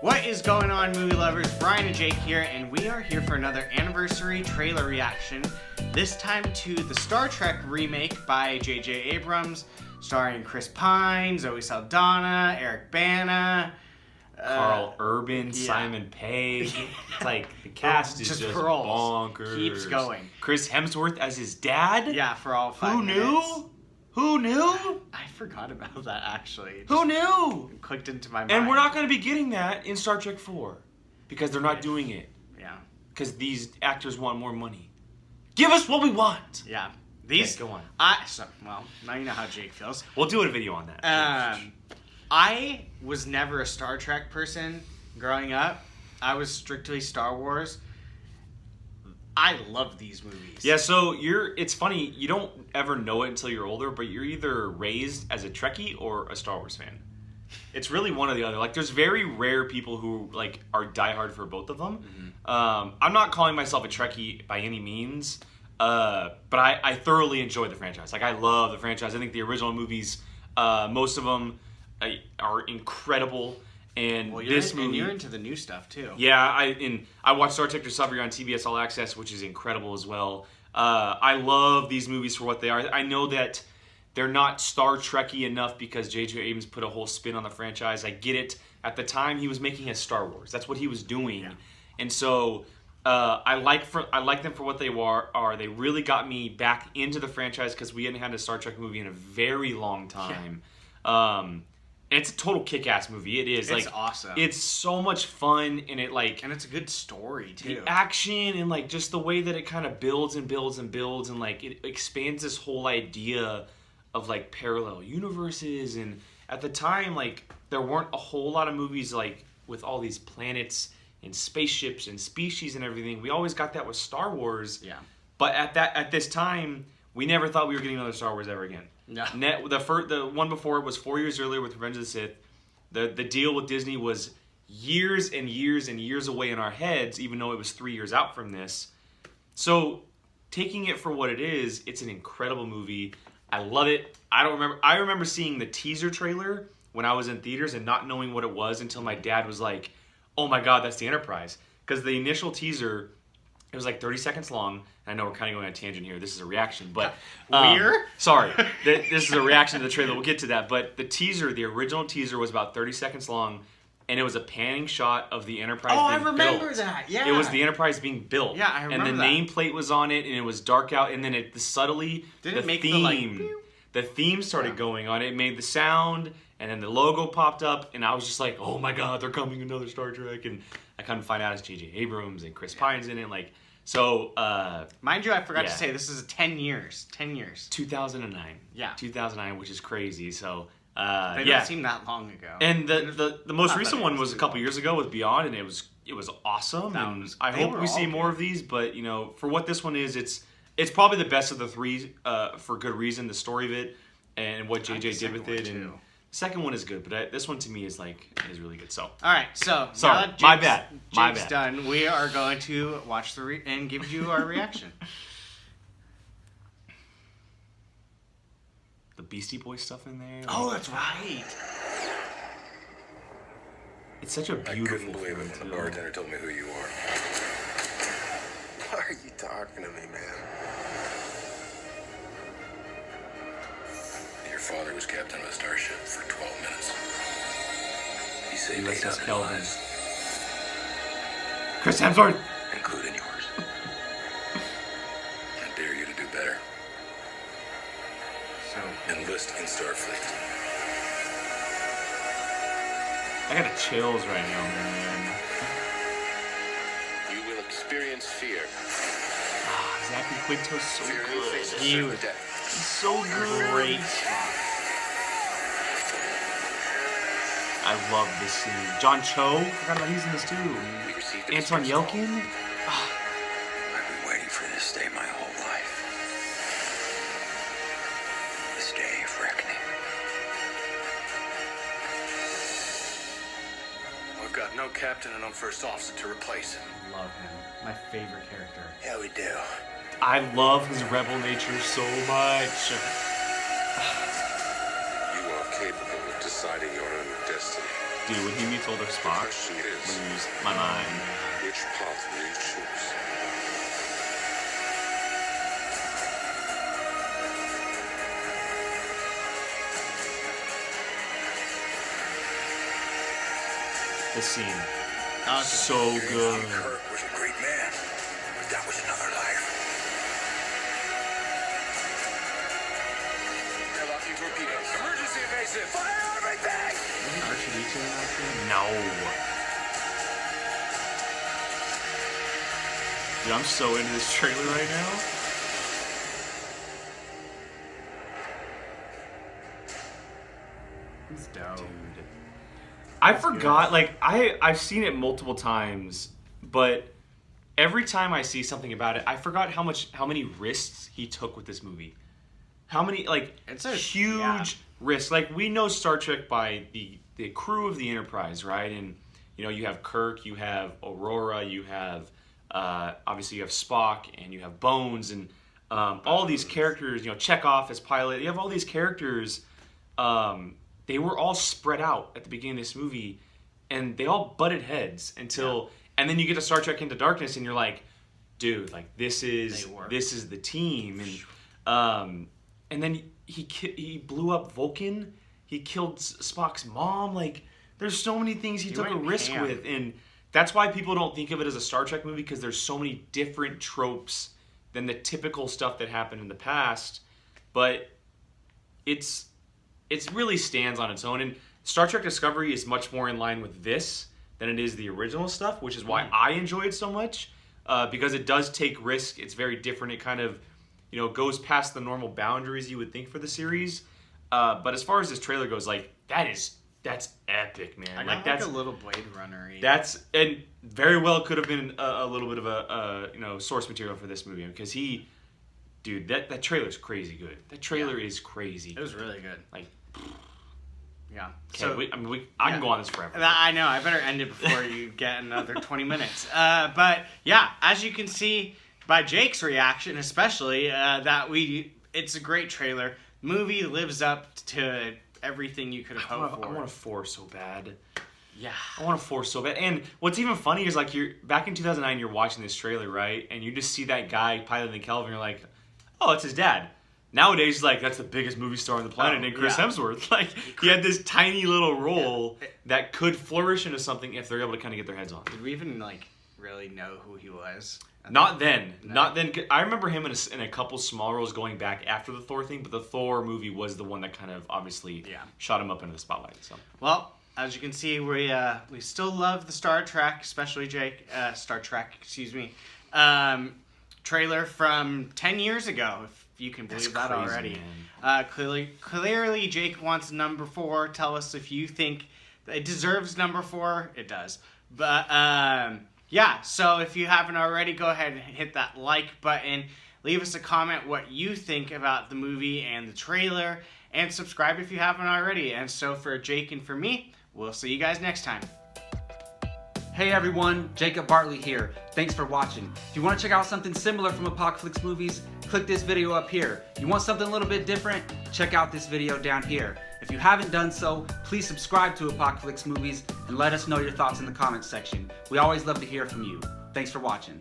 What is going on, movie lovers? Brian and Jake here, and we are here for another anniversary trailer reaction. This time to the Star Trek remake by J.J. Abrams, starring Chris Pine, Zoe Saldana, Eric Bana, Carl Urban, Simon Pegg. It's like the cast is just bonkers. Keeps going. Chris Hemsworth as his dad? Yeah, for all 5 minutes. Knew? Who knew? I forgot about that, actually. Who knew? It clicked into my mind. And we're not going to be getting that in Star Trek 4 because they're not doing it. Yeah. Because these actors want more money. Give us what we want. Yeah. These. Okay, go on. Well, now you know how Jake feels. We'll do a video on that. I was never a Star Trek person growing up. I was strictly Star Wars. I love these movies. Yeah, so it's funny, you don't ever know it until you're older, but you're either raised as a Trekkie or a Star Wars fan. It's really one or the other. Like, there's very rare people who, like, are diehard for both of them. Mm-hmm. I'm not calling myself a Trekkie by any means, but I thoroughly enjoy the franchise. Like, I love the franchise. I think the original movies, most of them are incredible. And this movie, and you're into the new stuff too. Yeah, I watched Star Trek Discovery on TBS All Access, which is incredible as well. I love these movies for what they are. I know that they're not Star Trekky enough because J.J. Abrams put a whole spin on the franchise. I get it. At the time, he was making a Star Wars. That's what he was doing, and so I like them for what they are. They really got me back into the franchise because we hadn't had a Star Trek movie in a very long time. Yeah. It's a total kick-ass movie. It is. It's awesome. It's so much fun, and and it's a good story too. The action and like just the way that it kind of builds and builds and builds, and like it expands this whole idea of like parallel universes. And at the time, like there weren't a whole lot of movies like with all these planets and spaceships and species and everything. We always got that with Star Wars. Yeah. But at this time, we never thought we were getting another Star Wars ever again. No. The one before it was 4 years earlier with Revenge of the Sith. The deal with Disney was years and years and years away in our heads, even though it was 3 years out from this. So taking it for what it is, it's an incredible movie. I love it. I remember seeing the teaser trailer when I was in theaters and not knowing what it was until my dad was like, "Oh my God, that's the Enterprise." Because the initial teaser, it was like 30 seconds long. I know we're kind of going on a tangent here. This is a reaction, but sorry, this is a reaction to the trailer. We'll get to that. But the original teaser, was about 30 seconds long, and it was a panning shot of the Enterprise. Oh, being I remember built. that. Yeah, it was the Enterprise being built. Yeah, I remember and the that. nameplate was on it, and it was dark out, and then the theme started going on. It made the sound, and then the logo popped up, and I was just like, "Oh my God, they're coming another Star Trek!" And I kind of find out it's J.J. Abrams and Chris Pine's in it, like. So, mind you, I forgot to say this is 10 years. 10 years. 2009. Yeah. 2009, which is crazy. So, they don't seem that long ago. And the most recent one was a couple years ago with Beyond, and it was awesome. And I hope we see more of these. But for what this one is, it's probably the best of the three for good reason. The story of it and what JJ did with it, and the second one is good, but this one to me is really good. So, all right, so sorry, now my bad. Jake's done. We are going to watch and give you our reaction. The Beastie Boys stuff in there. Oh, that's right. It's such a beautiful. I couldn't believe it when the bartender told me who you are. Why are you talking to me, man? Your father was captain of a starship for 12 minutes. He saved 800 lives, Chris Hemsworth, including yours. I dare you to do better. So enlist in Starfleet. I got the chills right now, man. You will experience fear. Zachary Quinto's so Fear good. you face a He certain was death. So good. Great. I love this scene. John Cho, forgot about he's in this too. We received a Anton distress call. Yelkin. I've been waiting for this day my whole life. This day of reckoning. We've got no captain and no first officer to replace him. Love him. My favorite character. Yeah, we do. I love his rebel nature so much. You are capable of deciding your own destiny. Dude, when he meets older Spock, lose my mind. Which path will you choose? This scene, Okay. so good. Kirk was a great man, but that was another life. They're locking torpedoes. Emergency evasive. Fire everything! Wasn't R2-D2 in that scene? No. Dude, I'm so into this trailer right now. It's dope. Dude. I forgot, like, I've seen it multiple times, but every time I see something about it, I forgot how many risks he took with this movie. How many, like, It's a huge risks. Like, we know Star Trek by the crew of the Enterprise, right? And, you know, you have Kirk, you have Aurora, you have, obviously you have Spock, and you have Bones, and all these characters, you know, Chekhov as pilot. You have all these characters, they were all spread out at the beginning of this movie, and they all butted heads until, and then you get to Star Trek Into Darkness, and you're like, dude, like this is the team, and then he blew up Vulcan, he killed Spock's mom, like there's so many things he took a risk with, and that's why people don't think of it as a Star Trek movie, because there's so many different tropes than the typical stuff that happened in the past, but it really stands on its own. And Star Trek Discovery is much more in line with this than it is the original stuff, which is why I enjoy it so much, because it does take risk. It's very different. It kind of, you know, goes past the normal boundaries you would think for the series. But as far as this trailer goes, like that's epic, man. Like that's a little Blade Runner-y. That's, and very well could have been a little bit of a you know, source material for this movie, because dude, that trailer's crazy good. That trailer is crazy. It was really good. Like, yeah. So I can go on this forever. I know. I better end it before you get another 20 minutes. But yeah, as you can see by Jake's reaction, especially it's a great trailer. Movie lives up to everything you could have hoped for. I want a 4 so bad. Yeah. I want a 4 so bad. And what's even funny is, like, you're back in 2009, you're watching this trailer, right? And you just see that guy piloting the Kelvin, you're like, oh, it's his dad. Nowadays, like, that's the biggest movie star on the planet named Chris Hemsworth. Like, he had this tiny little role that could flourish into something if they're able to kind of get their heads on. Did we even, like, really know who he was? Not then. No. Not then. I remember him in a couple small roles going back after the Thor thing, but the Thor movie was the one that kind of obviously shot him up into the spotlight. So, well, as you can see, we still love the Star Trek, especially Jake. Star Trek, excuse me. Trailer from 10 years ago, if you can believe that already. Clearly, Jake wants number 4. Tell us if you think it deserves number 4. It does. But yeah, so if you haven't already, go ahead and hit that like button. Leave us a comment what you think about the movie and the trailer, and subscribe if you haven't already. And so for Jake and for me, we'll see you guys next time. Hey everyone, Jacob Bartley here. Thanks for watching. If you want to check out something similar from Apocalypse Movies, click this video up here. You want something a little bit different? Check out this video down here. If you haven't done so, please subscribe to Apocalypse Movies and let us know your thoughts in the comments section. We always love to hear from you. Thanks for watching.